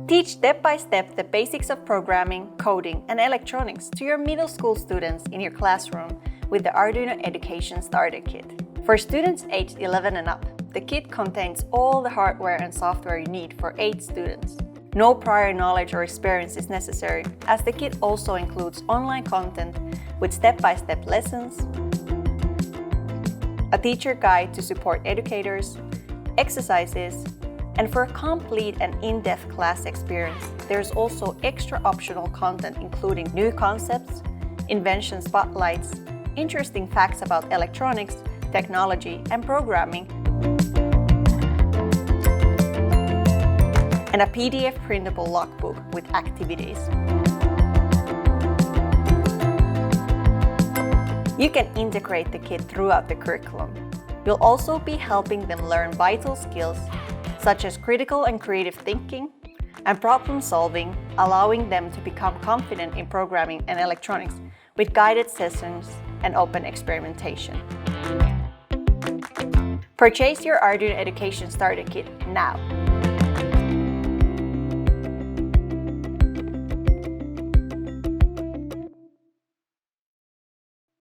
Teach step-by-step the basics of programming, coding, and electronics to your middle school students in your classroom with the Arduino Education Starter Kit. For students aged 11 and up, the kit contains all the hardware and software you need for 8 students. No prior knowledge or experience is necessary, as the kit also includes online content with step-by-step lessons, a teacher guide to support educators, exercises, and for a complete and in-depth class experience, there's also extra optional content including new concepts, invention spotlights, interesting facts about electronics, technology, and programming, and a PDF printable logbook with activities. You can integrate the kit throughout the curriculum. You'll also be helping them learn vital skills such as critical and creative thinking and problem solving, allowing them to become confident in programming and electronics with guided sessions and open experimentation. Purchase your Arduino Education Starter Kit now!